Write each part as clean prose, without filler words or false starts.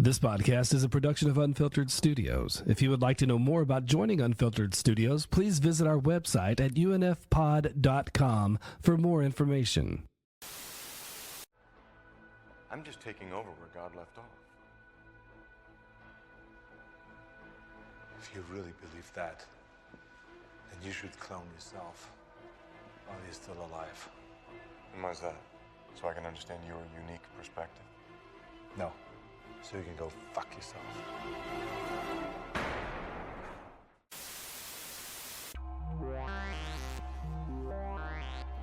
This podcast is a production of Unfiltered Studios. If you would like to know more about joining Unfiltered Studios, please visit our website at unfpod.com for more information. I'm just taking over where God left off. If you really believe that, then you should clone yourself while you're still alive. And why's that? So I can understand your unique perspective? No. So you can go fuck yourself.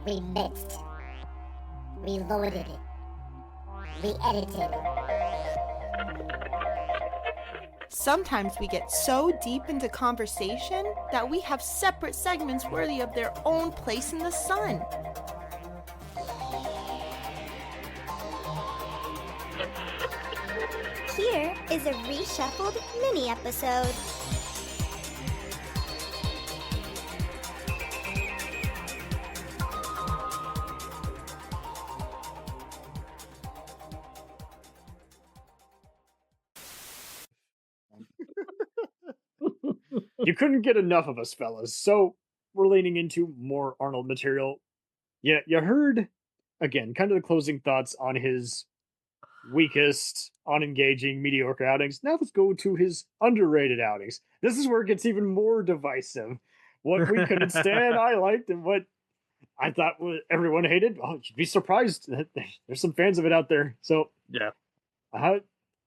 We mixed. We loaded it. We edited. Sometimes we get so deep into conversation that we have separate segments worthy of their own place in the sun. Here is a reshuffled mini episode. You couldn't get enough of us, fellas, so we're leaning into more Arnold material. Yeah, you heard, again, kind of the closing thoughts on his weakest, unengaging, mediocre outings. Now let's go to his underrated outings. This is where it gets even more divisive. What we couldn't stand, I liked, and what I thought everyone hated. Oh, you'd be surprised. There's some fans of it out there. So, yeah. I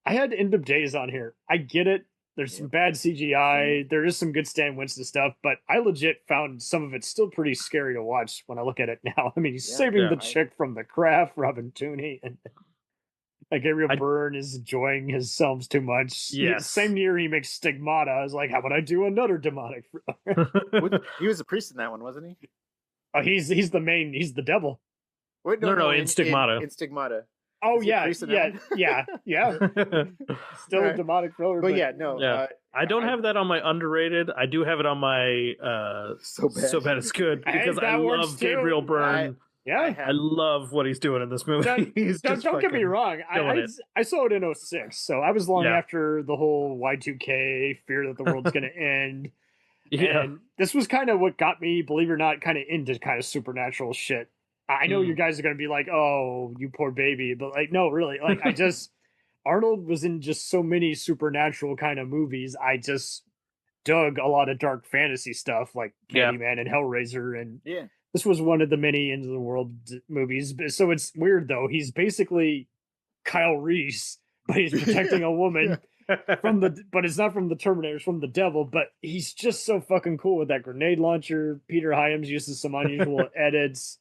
had End of Days on here. I get it. There's some bad CGI. There is some good Stan Winston stuff, but I legit found some of it still pretty scary to watch when I look at it now. I mean, he's saving the chick from The Craft, Robin Tooney, and like Gabriel Byrne is enjoying his films too much. Yes. Same year he makes Stigmata. I was like, how would I do another demonic thriller? He was a priest in that one, wasn't he? Oh, he's the main. He's the devil. Wait, no, in Stigmata. In Stigmata. Oh yeah. Still a demonic thriller, but yeah, no. Yeah. I don't have that on my underrated. I do have it on my so bad it's good, because I love Gabriel Byrne. I love what he's doing in this movie. Don't get me wrong. I saw it in 2006, so I was long after the whole Y2K fear that the world's going to end. Yeah. And this was kind of what got me, believe it or not, kind of into kind of supernatural shit. I know you guys are going to be like, oh, you poor baby. But like, no, really. Like, Arnold was in just so many supernatural kind of movies. I just dug a lot of dark fantasy stuff like Candyman and Hellraiser. And this was one of the many Into the World movies. So it's weird, though. He's basically Kyle Reese, but he's protecting a woman but it's not from the Terminator, it's from the devil. But he's just so fucking cool with that grenade launcher. Peter Hyams uses some unusual edits.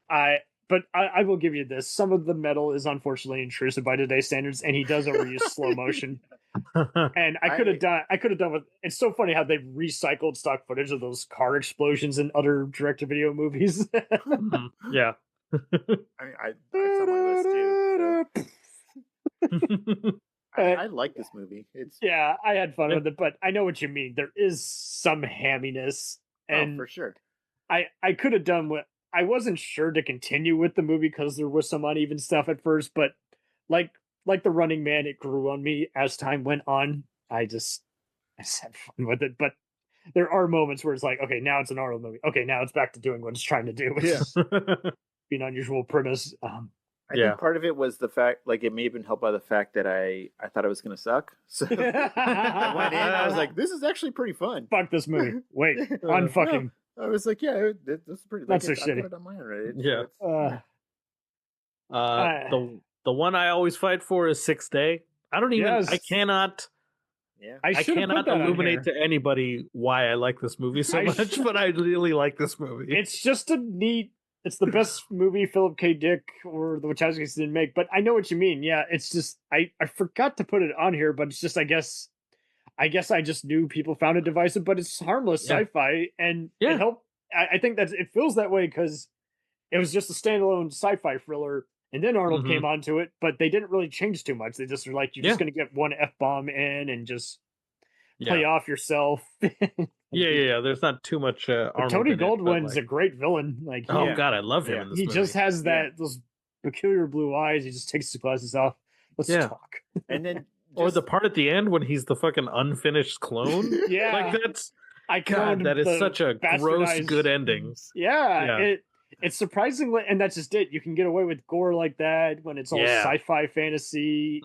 But I will give you this. Some of the metal is unfortunately intrusive by today's standards, and he does overuse slow motion. And I could have done with. It's so funny how they've recycled stock footage of those car explosions in other direct-to-video movies. Yeah. I it's on my list too. So. I like this movie. I had fun with it, but I know what you mean. There is some hamminess, and for sure. I could have done what. I wasn't sure to continue with the movie because there was some uneven stuff at first, but like The Running Man, it grew on me as time went on. I just had fun with it, but there are moments where it's like, okay, now it's an Arnold movie. Okay, now it's back to doing what it's trying to do, which is be an unusual premise. I think part of it was the fact, like, it may have been helped by the fact that I thought it was going to suck. So I went in, I was like, this is actually pretty fun. Fuck this movie. Wait, unfucking. I was like, that's pretty. That's so shitty. Put it on my rated, the one I always fight for is Sixth Day. I don't even. I cannot. Yeah, I cannot illuminate to anybody why I like this movie so much, but I really like this movie. It's just a neat. It's the best movie Philip K. Dick or the Wachowskis didn't make, but I know what you mean. Yeah, it's just I forgot to put it on here, but it's just I guess I just knew people found it divisive, but it's harmless sci-fi, and it helped. I think that it feels that way because it was just a standalone sci-fi thriller, and then Arnold came onto it, but they didn't really change too much. They just were like, you're just going to get one F-bomb in and just play off yourself. There's not too much Arnold. Tony Goldwyn's a great villain. Like, God, I love him in this movie. He just has those peculiar blue eyes. He just takes his glasses off. Let's talk. And then Or the part at the end when he's the fucking unfinished clone. Yeah. Like that's God, that is such a gross good ending. Yeah. It's surprisingly, and that's just it. You can get away with gore like that when it's all sci-fi fantasy.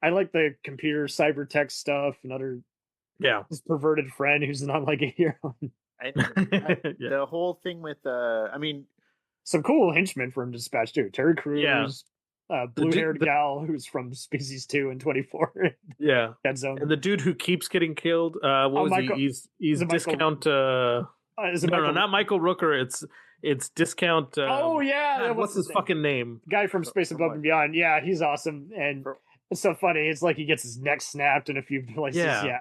I like the computer cyber tech stuff and other his perverted friend who's not like a hero. The whole thing with some cool henchmen from Dispatch too. Terry Crews, blue-haired gal who's from Species 2 and 24. Dead Zone. And the dude who keeps getting killed, he's discount no, not Michael Rooker, it's discount what's his fucking name? Guy from Space Above and Beyond. Yeah, he's awesome. And it's so funny. It's like he gets his neck snapped in a few places. Yeah.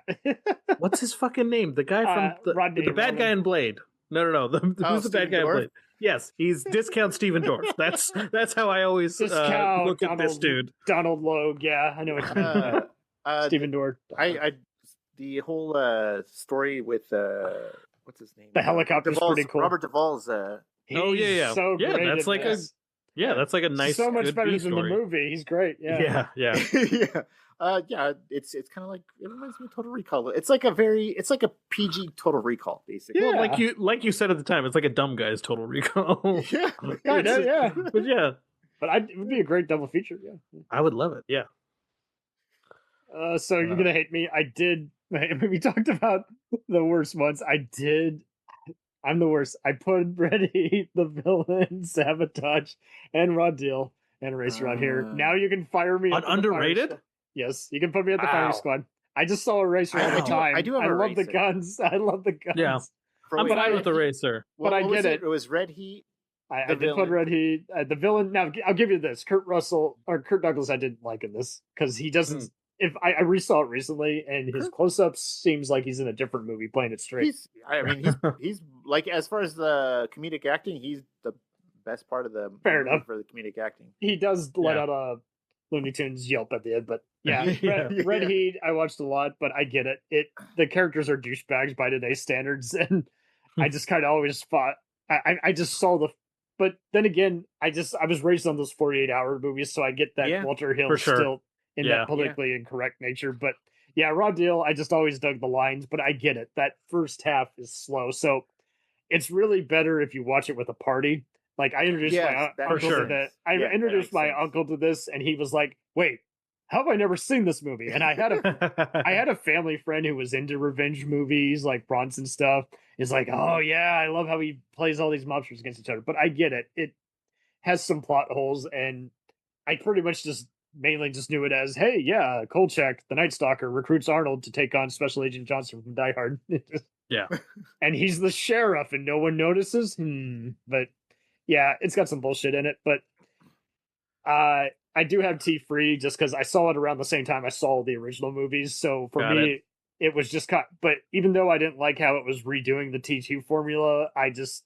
What's his fucking name? The guy from the bad guy in Blade. No. Who's the bad guy in Blade? Yes, he's discount Steven Dorff. That's how I always look at this dude. Donald Logue. Yeah, I know what you mean. Steven Dorff. The whole story with what's his name? The helicopter's pretty cool. Robert Duvall's. So great. That's like that's like a nice, so much better than the movie. He's great. Yeah. It's kind of like, it reminds me of Total Recall. It's like a PG Total Recall, basically. Yeah. Well, like you said at the time, it's like a dumb guy's Total Recall. Yeah. But it would be a great double feature. Yeah, I would love it. Yeah. So you're gonna hate me. We talked about the worst ones. I'm the worst. I put Red Heat, The Villain, Sabotage, and Raw Deal and Racer on here. Now you can fire me on underrated. Yes, you can put me at the firing squad. I just saw Eraser all the time. I love the guns. I love the guns. Yeah, I'm fine with Eraser. But I get it. It was Red Heat. I did put Red Heat. The Villain. Now I'll give you this. Kurt Douglas. I didn't like in this because he doesn't. If I resaw it recently, and his close-ups seems like he's in a different movie playing it straight. He's like, as far as the comedic acting, he's the best part of the Fair enough for the comedic acting. He does let out a Looney Tunes yelp at the end, but Red Heat I watched a lot, but I get it. The characters are douchebags by today's standards, and I just kind of always thought I just saw but then again, I was raised on those 48-hour movies, so I get that Walter Hill still in that politically incorrect nature. But Raw Deal, I just always dug the lines, but I get it. That first half is slow, so it's really better if you watch it with a party. Like I introduced my uncle to that. I introduced my uncle to this, and he was like, "Wait, how have I never seen this movie?" And I had a family friend who was into revenge movies, like Bronson stuff. Is like, "Oh yeah, I love how he plays all these mobsters against each other." But I get it. It has some plot holes, and I pretty much mainly just knew it as, "Hey, Kolchak, the Night Stalker, recruits Arnold to take on Special Agent Johnson from Die Hard." And he's the sheriff, and no one notices. But it's got some bullshit in it. But I do have T-Free just because I saw it around the same time I saw the original movies. So for me, it was just but even though I didn't like how it was redoing the T2 formula, I just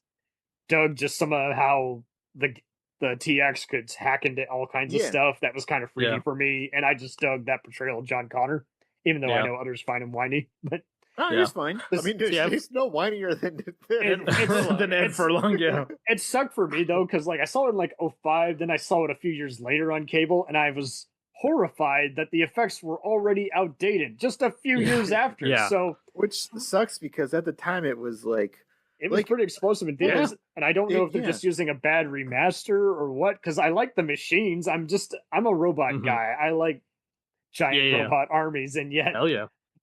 dug just some of how the TX could hack into all kinds of stuff. That was kind of freaky for me. And I just dug that portrayal of John Connor, even though I know others find him whiny. But he's fine. I mean, he's no whinier than Ed Furlong. Yeah, it sucked for me though, because like I saw it in like 2005, then I saw it a few years later on cable, and I was horrified that the effects were already outdated just a few years after. So, which sucks because at the time it was like it was pretty explosive in theaters, and I don't know if they're just using a bad remaster or what. Because I like the machines. I'm a robot guy. I like giant robot armies, and yet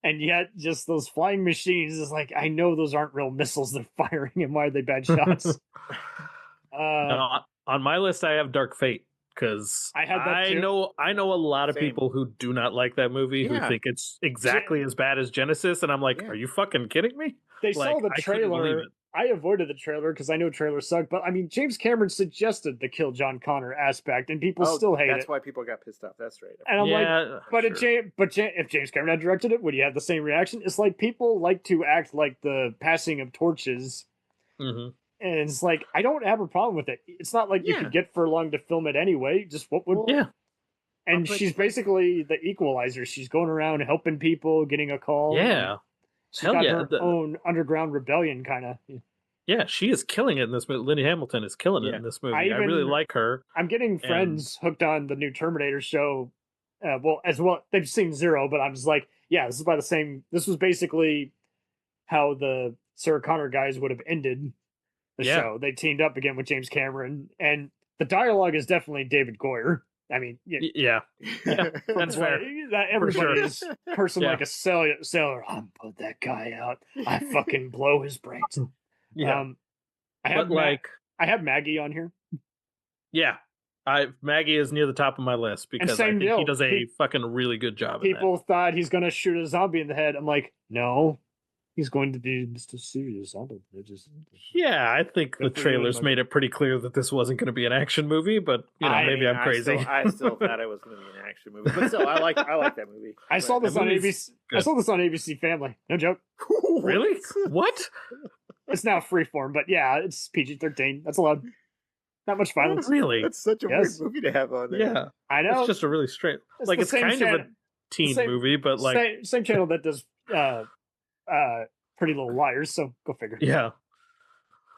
And yet, just those flying machines is like, I know those aren't real missiles they're firing, and why are they bad shots? On my list, I have Dark Fate because I know a lot of people who do not like that movie, who think it's exactly as bad as Genesis, and I'm like, are you fucking kidding me? They saw the trailer. I avoided the trailer because I know trailers suck, but I mean, James Cameron suggested the kill John Connor aspect, and people still hate it. That's why people got pissed off. That's right. And I'm like, but if James Cameron had directed it, would you have the same reaction? It's like people like to act like the passing of torches, and it's like I don't have a problem with it. It's not like you could get Furlong to film it anyway. Just what would And she's basically the equalizer. She's going around helping people, getting a call. She's got her own underground rebellion, kind of. Yeah, she is killing it in this movie. Lindy Hamilton is killing it in this movie. I really like her. I'm getting friends hooked on the new Terminator show they've seen Zero, but I'm just like, yeah, this was basically how the Sarah Connor guys would have ended the show. They teamed up again with James Cameron, and the dialogue is definitely David Goyer. I mean, that's fair. That everybody is cursing like a sailor. I'm put that guy out. I fucking blow his brains. Yeah, I have Maggie on here. Yeah, Maggie is near the top of my list because I think he does a fucking really good job. People thought he's gonna shoot a zombie in the head. I'm like, no. He's going to be Mr. Serious. Yeah, I think the trailers made it pretty clear that this wasn't going to be an action movie, but maybe I'm crazy. I still thought it was going to be an action movie, but still, I like that movie. I saw this on ABC. Good. I saw this on ABC Family. No joke. Really? What? It's now Freeform, but yeah, it's PG-13. That's allowed. Not much violence. Really? That's such a weird movie to have on there. Yeah, I know. It's just a really straight. It's kind of a teen movie, but same channel that does. Pretty Little Liars, so go figure. Yeah,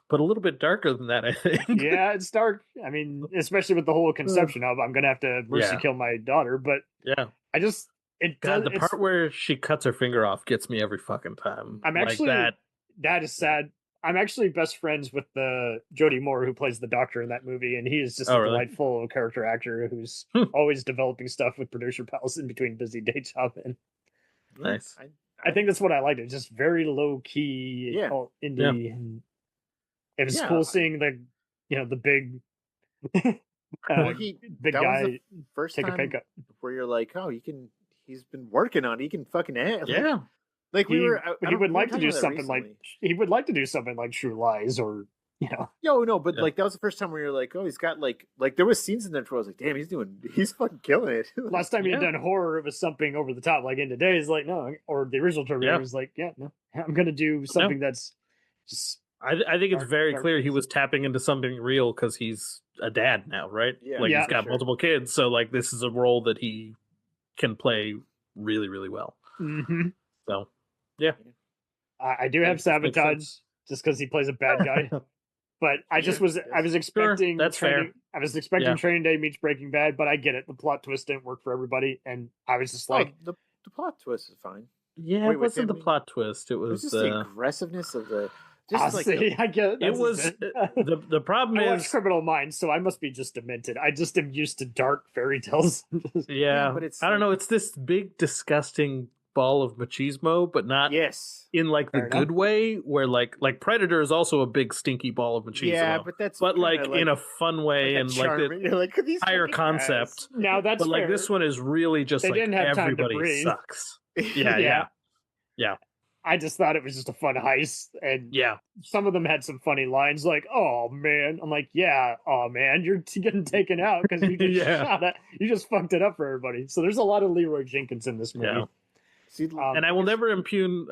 but a little bit darker than that, I think. Yeah, it's dark. I mean, especially with the whole conception of I'm gonna have to mercy kill my daughter, but I just the part where she cuts her finger off gets me every fucking time. I'm actually that is sad. I'm actually best friends with the Jodie Moore who plays the doctor in that movie, and he is just a delightful character actor who's always developing stuff with producer pals in between busy day job. And nice. I think that's what I liked. It's just very low key, indie. Yeah. And it was cool seeing the big, big guy first take a pay cut. Where you're like, oh, he's been working on it. He can fucking act. Yeah. Like he would like to do something like True Lies or but like that was the first time where you're like, oh, he's got like there was scenes in there where I was like, damn, he's fucking killing it. Last time he had done horror, it was something over the top. Like in Today's like, no, or the original Terminator was like, no, I'm gonna do something that's just. I think it's very clear he was tapping into something real because he's a dad now, right? Yeah. Like he's got multiple kids, so like this is a role that he can play really, really well. Mm-hmm. So, yeah, I do have Sabotage just because he plays a bad guy. But I was expecting that's fair. I was expecting Training Day meets Breaking Bad, but I get it. The plot twist didn't work for everybody, and I was just like, the plot twist is fine. Yeah, it wasn't the plot twist. It was just the aggressiveness of the. I get it. It was the problem is watch Criminal Minds, so I must be just demented. I just am used to dark fairy tales. But it's I don't know. It's this big disgusting ball of machismo, but not in like the good way, where like Predator is also a big stinky ball of machismo. Yeah, but like in a fun way and like the higher concept. Now that's but like this one is really just like everybody sucks. Yeah. I just thought it was just a fun heist, and some of them had some funny lines like, "Oh man," I'm like, "Yeah, oh man, you're getting taken out because you just you just fucked it up for everybody." So there's a lot of Leroy Jenkins in this movie. Yeah. And I will never impugn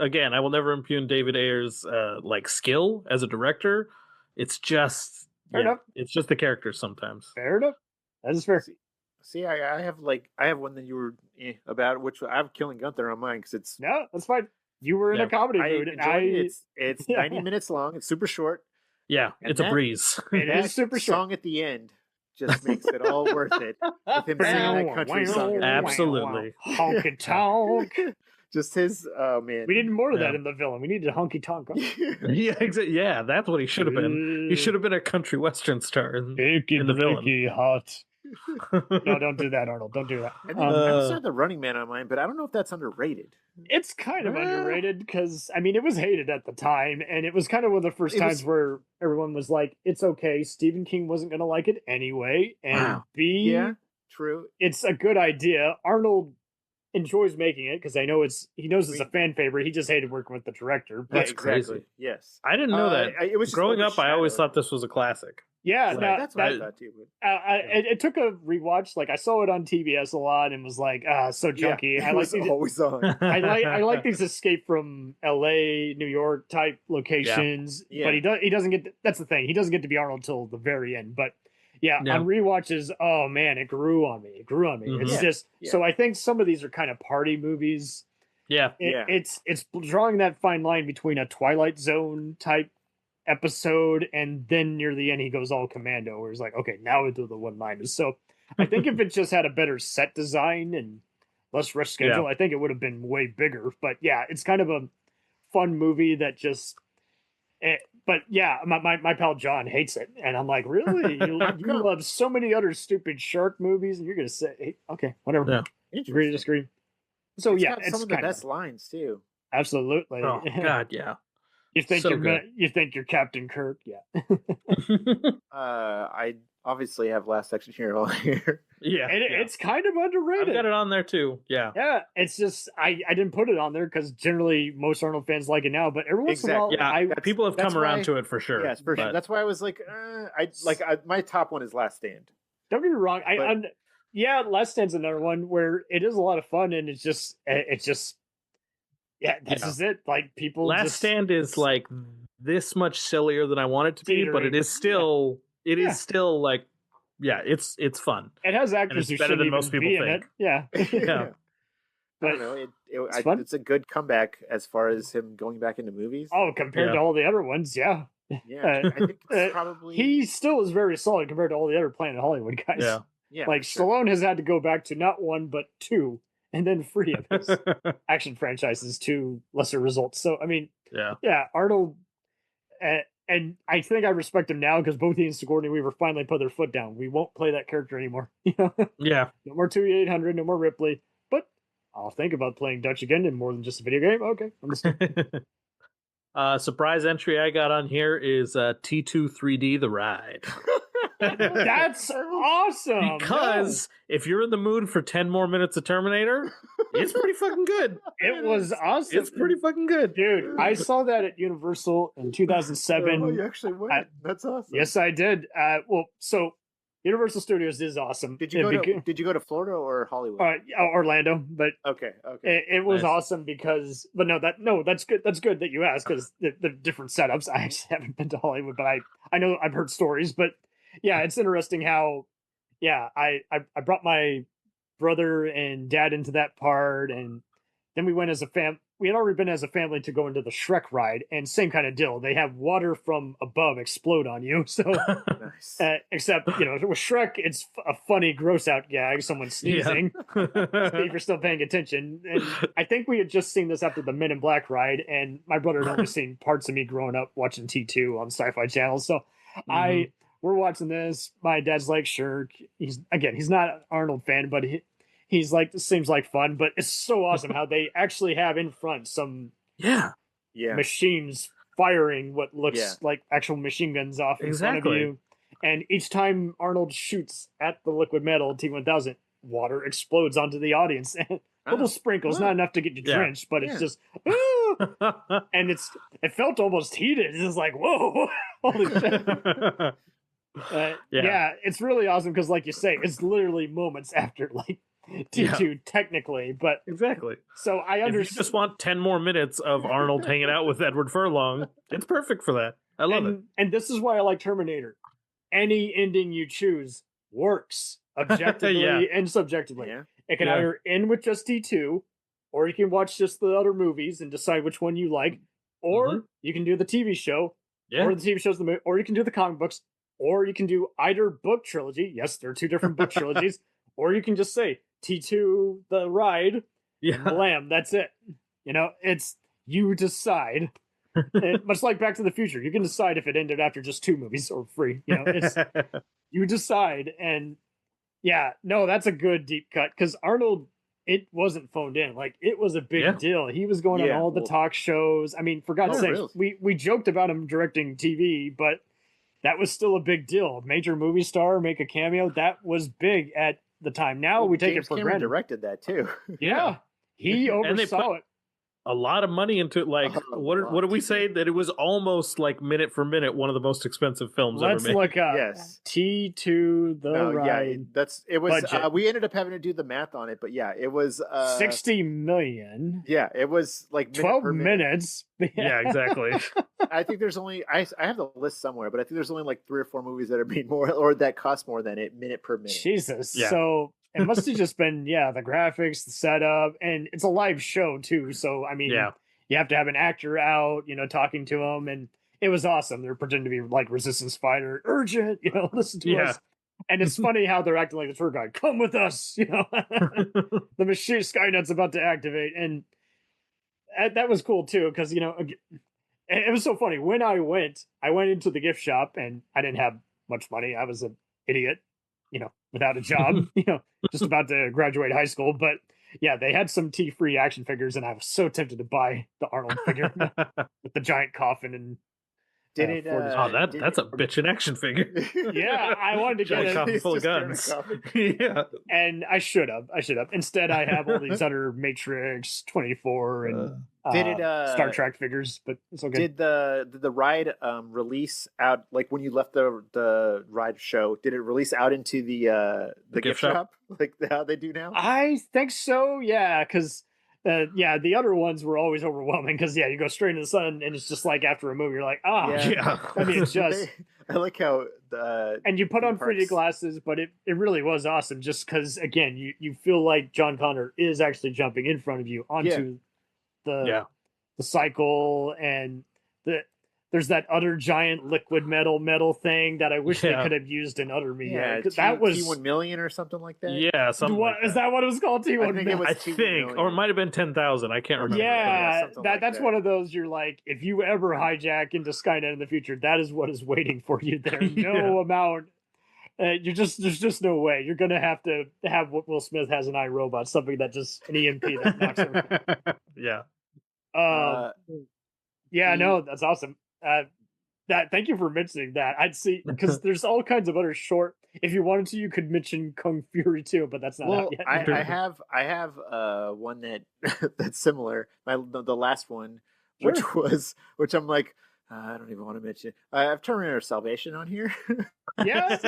David Ayer's like skill as a director. It's just it's just the characters sometimes. Fair enough. That is fair. See, I have one that you were about, which I have Killing Gunther on mine because it's that's fine. You were in a comedy mood, and it's 90 minutes long. It's super short. Yeah, and it's a breeze. It is super short. Song at the end just makes it all worth it. With him singing that country song. Absolutely. Honky tonk. Just his, oh man. We needed more of that in the villain. We needed honky tonk. Yeah, that's what he should have been. He should have been a country western star in the villain. Hot. No, don't do that, Arnold. Don't do that. I also had the Running Man on mine, but I don't know if that's underrated. It's kind of underrated because, I mean, it was hated at the time, and it was kind of one of the first times where everyone was like, it's okay, Stephen King wasn't going to like it anyway, and yeah, true. It's a good idea. Arnold enjoys making it because he knows it's a fan favorite. He just hated working with the director. That's crazy. Yes, I didn't know that. It was growing up. I always thought this was a classic. Yeah, that's what I thought too. It took a rewatch. Like I saw it on TBS a lot and was like, so junky. Yeah, I like always on. I like these escape from L.A., New York type locations. Yeah. But he doesn't get. That's the thing. He doesn't get to be Arnold till the very end. But on rewatches, oh man, it grew on me. Mm-hmm. It's just so I think some of these are kind of party movies. Yeah, It's drawing that fine line between a Twilight Zone type episode and then near the end he goes all commando where he's like, okay, now we do the one-liners. So I think if it just had a better set design and less rush schedule, I think it would have been way bigger. But yeah, it's kind of a fun movie that just. But yeah, my pal John hates it, and I'm like, really? You love so many other stupid shark movies, and you're gonna say, hey, okay, whatever. Yeah. Agree to disagree. So it's yeah, got some of the best lines too. Absolutely. Oh God, yeah. You think you're Captain Kirk? Yeah. I obviously have Last Action Hero here. Yeah, it's kind of underrated. I've got it on there too. Yeah, yeah. It's just I didn't put it on there because generally most Arnold fans like it now, but every once in a while, people have come around to it for sure. Yes, for sure. That's why I was like, my top one is Last Stand. Don't get me wrong. Last Stand's another one where it is a lot of fun, and it's just this is it. Like people, Last Stand is like this much sillier than I want it to be, but it is still is still like. Yeah, it's fun. It has actors who better than most people think. Yeah, yeah. But I don't know. It's a good comeback as far as him going back into movies. Oh, compared to all the other ones, yeah. Yeah, I think it's probably he still is very solid compared to all the other Planet Hollywood guys. Yeah. Like Stallone has had to go back to not one but two, and then three of his action franchises to lesser results. So I mean, Arnold. And I think I respect him now because both he and Sigourney Weaver finally put their foot down. We won't play that character anymore. Yeah. No more 2800, no more Ripley. But I'll think about playing Dutch again in more than just a video game. Okay, understand. Surprise entry I got on here is T2 3D The Ride. That's awesome. Because if you're in the mood for 10 more minutes of Terminator, it's pretty fucking good. It was awesome. It's pretty fucking good. Dude, I saw that at Universal in 2007. Oh, you actually went? That's awesome. Yes, I did. So Universal Studios is awesome. Did you go to Florida or Hollywood? Orlando, but okay. It was awesome because, but that's good. That's good that you asked because the different setups. I actually haven't been to Hollywood, but I know I've heard stories. But yeah, it's interesting how, I brought my brother and dad into that part, and then we went as a fam. We had already been as a family to go into the Shrek ride, and same kind of deal. They have water from above explode on you. So, nice. Except, with Shrek, it's a funny, gross out gag, someone sneezing. If you're still paying attention. And I think we had just seen this after the Men in Black ride, and my brother had only seen parts of me growing up watching T2 on Sci-Fi Channel. So we're watching this. My dad's like, sure. He's not an Arnold fan, but he's like, this seems like fun, but it's so awesome how they actually have in front some machines firing what looks like actual machine guns off in front of you. And each time Arnold shoots at the liquid metal T-1000, water explodes onto the audience. Little sprinkles, not enough to get you drenched, but it's just, and it felt almost heated. It's like, whoa, holy shit. It's really awesome because, like you say, it's literally moments after, like, T2 technically, but exactly. So I understand. If you just want 10 more minutes of Arnold hanging out with Edward Furlong, it's perfect for that. I love it. And this is why I like Terminator. Any ending you choose works objectively and subjectively. Yeah. It can either end with just T2, or you can watch just the other movies and decide which one you like, or you can do the TV show, or the TV show's the movie, or you can do the comic books, or you can do either book trilogy. Yes, there are two different book trilogies, or you can just say T2 the ride, blam, that's it. It's you decide. Much like Back to the Future, you can decide if it ended after just two movies or three. It's you decide. And that's a good deep cut because Arnold, it wasn't phoned in. Like, it was a big deal. He was going on all the talk shows. I mean, for God's sake, we joked about him directing TV, but that was still a big deal. Major movie star, make a cameo. That was big at the time. Now we take James it for Cameron granted. Directed that too. He oversaw it. A lot of money into it. Like, what did we say? That it was almost like minute for minute one of the most expensive films ever made. Let's look up. Yes. T2 the ride. It was. We ended up having to do the math on it, but it was 60 million. Yeah, it was like 12 minutes. Yeah, exactly. I think there's only I have the list somewhere, but I think there's only like 3 or 4 movies that are made more or that cost more than it minute per minute. Jesus. Yeah. So it must have just been the graphics, the setup, and it's a live show too. So I mean, you have to have an actor out, talking to them, and it was awesome. They're pretending to be like resistance fighter, urgent, listen to us. And it's funny how they're acting like the tour guide. Come with us, the machine Skynet's about to activate, and that was cool too because it was so funny. When I went into the gift shop, and I didn't have much money. I was an idiot, without a job, just about to graduate high school. But yeah, they had some tea-free action figures, and I was so tempted to buy the Arnold figure with the giant coffin and. That's a bitchin' action figure. Yeah, I wanted to get it full of guns. Yeah, and I should have. Instead, I have all these other Matrix 24 and Star Trek figures, but it's okay. Did the ride release out like when you left the ride show? Did it release out into the gift shop like how they do now? I think so. Yeah, because. The other ones were always overwhelming because you go straight into the sun and it's just like after a movie you're like I mean it's just I like how and you put on 3D glasses, but it really was awesome just because again you feel like John Connor is actually jumping in front of you onto the cycle, and there's that other giant liquid metal thing that I wish they could have used in other media. That was T1 million or something like that. Yeah, something. Is that what it was called? T1 million. I think, or it might have been 10,000. I can't remember. Yeah, that's one of those. You're like, if you ever hijack into Skynet in the future, that is what is waiting for you there. No amount. There's just no way. You're gonna have to have what Will Smith has in iRobot, something that just an EMP that knocks him. No, that's awesome. Thank you for mentioning that. I'd see because there's all kinds of other short. If you wanted to, you could mention Kung Fury too, but that's not out yet. I have one that's similar. The last one, which I'm like, I don't even want to mention. I have Terminator Salvation on here. Yes.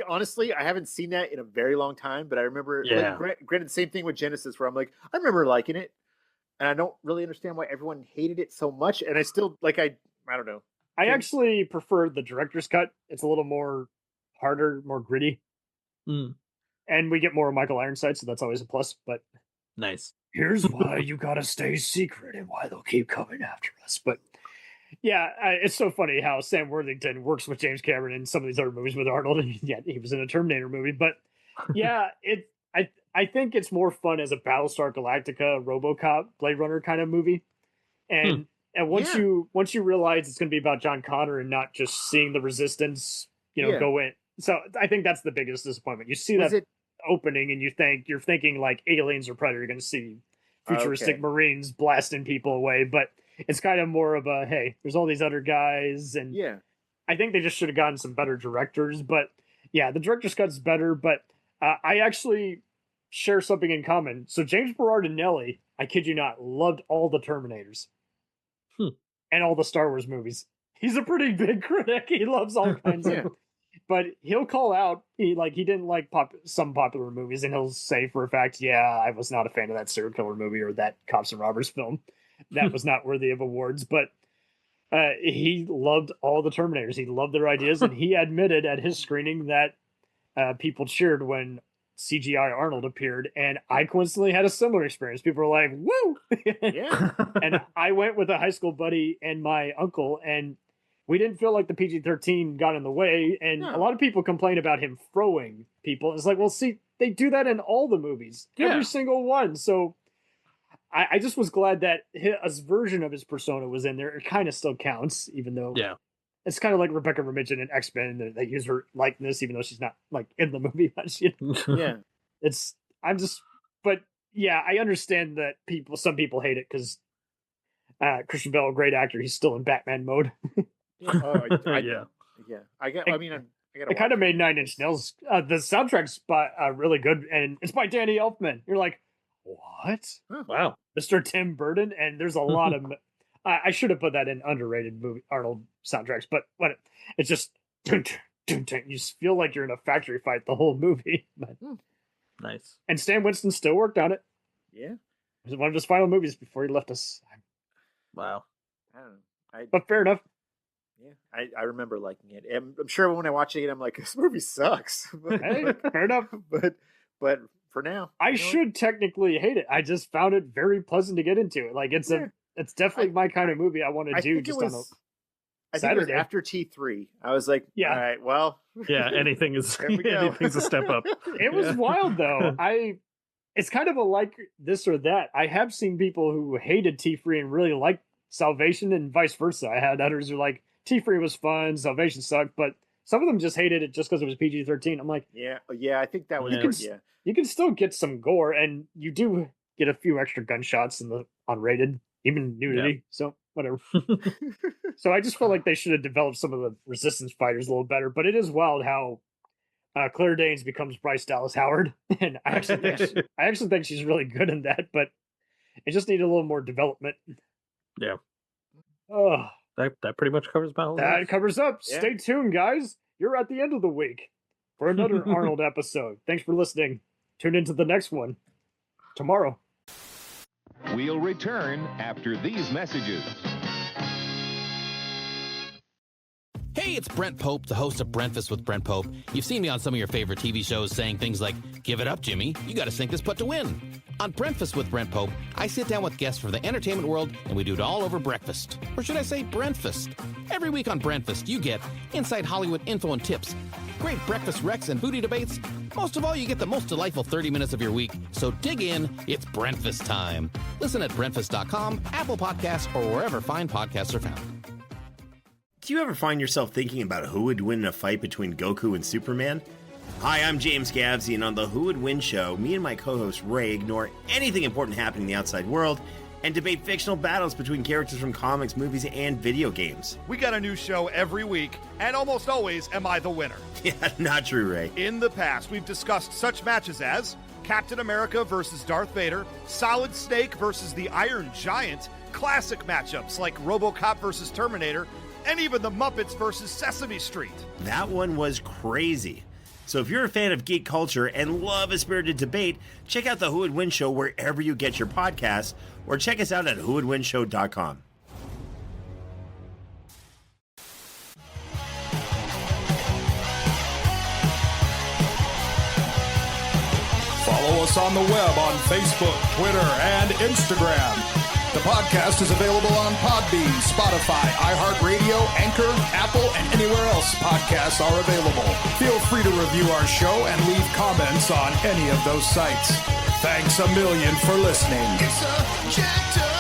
Honestly, I haven't seen that in a very long time, but I remember. Yeah. Granted, same thing with Genesis, where I'm like, I remember liking it. And I don't really understand why everyone hated it so much. And I still I don't know. I actually prefer the director's cut. It's a little more harder, more gritty. And we get more of Michael Ironside, so that's always a plus. But nice. Here's why you gotta stay secret and why they'll keep coming after us. But yeah, it's so funny how Sam Worthington works with James Cameron in some of these other movies with Arnold, and yet he was in a Terminator movie. But yeah, I think it's more fun as a Battlestar Galactica, RoboCop, Blade Runner kind of movie, and once you realize it's going to be about John Connor and not just seeing the Resistance, go in. So I think that's the biggest disappointment. You see that opening and you're thinking like Aliens or Predator. You're going to see futuristic Marines blasting people away, but it's kind of more of a hey, there's all these other guys, and I think they just should have gotten some better directors. But yeah, the director's cut's better, but I actually share something in common. So James Berardinelli, I kid you not, loved all the Terminators and all the Star Wars movies. He's a pretty big critic. He loves all kinds of, but he'll call out he didn't like some popular movies, and he'll say for a fact, I was not a fan of that serial killer movie or that Cops and Robbers film. That was not worthy of awards. But he loved all the Terminators. He loved their ideas, and he admitted at his screening that people cheered when CGI Arnold appeared, and I coincidentally had a similar experience. People were like, woo! And I went with a high school buddy and my uncle, and we didn't feel like the PG-13 got in the way, and a lot of people complain about him throwing people. It's like, well, see, they do that in all the movies. Every single one. So I just was glad that a version of his persona was in there. It kind of still counts, even though it's kind of like Rebecca Romijn in X-Men. They use her likeness, even though she's not like in the movie much. But I understand that some people hate it because Christian Bale, a great actor, he's still in Batman mode. It kind of made Nine Inch Nails. The soundtrack's really good, and it's by Danny Elfman. You're like, what? Wow, Mr. Tim Burton, and there's a lot of. I should have put that in underrated movie Arnold soundtracks, but what it's just you feel like you're in a factory fight the whole movie. But, nice. And Stan Winston still worked on it. Yeah, it was one of his final movies before he left us. Wow. I don't know. But fair enough. Yeah, I remember liking it. I'm sure when I watch it, I'm like, this movie sucks. Hey, fair enough. But for now, I should technically hate it. I just found it very pleasant to get into. Like it's definitely my kind of movie I want to do. I think it was after T3. I was like, all right, well. Yeah, anything's a step up. It was wild, though. It's kind of a like this or that. I have seen people who hated T3 and really liked Salvation and vice versa. I had others who like T3 was fun, Salvation sucked, but some of them just hated it just because it was PG-13. I'm like, yeah, I think that was you can still get some gore, and you do get a few extra gunshots in the unrated, even nudity. So whatever. So I just feel like they should have developed some of the resistance fighters a little better. But it is wild how Claire Danes becomes Bryce Dallas Howard, and I actually think she's really good in that. But it just needed a little more development. Yeah. Oh, that pretty much covers my whole life. That covers up. Yeah. Stay tuned, guys. You're at the end of the week for another Arnold episode. Thanks for listening. Tune into the next one tomorrow. We'll return after these messages. Hey, it's Brent Pope, the host of Breakfast with Brent Pope. You've seen me on some of your favorite TV shows saying things like, "Give it up, Jimmy. You got to sink this putt to win." On Breakfast with Brent Pope, I sit down with guests from the entertainment world, and we do it all over breakfast. Or should I say Breakfast? Every week on Breakfast, you get inside Hollywood info and tips, great breakfast recs and booty debates. Most of all, you get the most delightful 30 minutes of your week. So dig in. It's Breakfast time. Listen at Breakfast.com, Apple Podcasts, or wherever fine podcasts are found. Do you ever find yourself thinking about who would win in a fight between Goku and Superman? Hi, I'm James Gavsey, and on the Who Would Win show, me and my co-host Ray ignore anything important happening in the outside world and debate fictional battles between characters from comics, movies, and video games. We got a new show every week, and almost always am I the winner. Yeah, not true, Ray. In the past, we've discussed such matches as Captain America versus Darth Vader, Solid Snake versus the Iron Giant, classic matchups like RoboCop versus Terminator, and even the Muppets versus Sesame Street. That one was crazy. So if you're a fan of geek culture and love a spirited debate, check out the Who Would Win show wherever you get your podcasts, or check us out at whowouldwinshow.com. Follow us on the web on Facebook, Twitter, and Instagram. The podcast is available on Podbean, Spotify, iHeartRadio, Anchor, Apple, and anywhere else podcasts are available. Feel free to review our show and leave comments on any of those sites. Thanks a million for listening. It's subjective.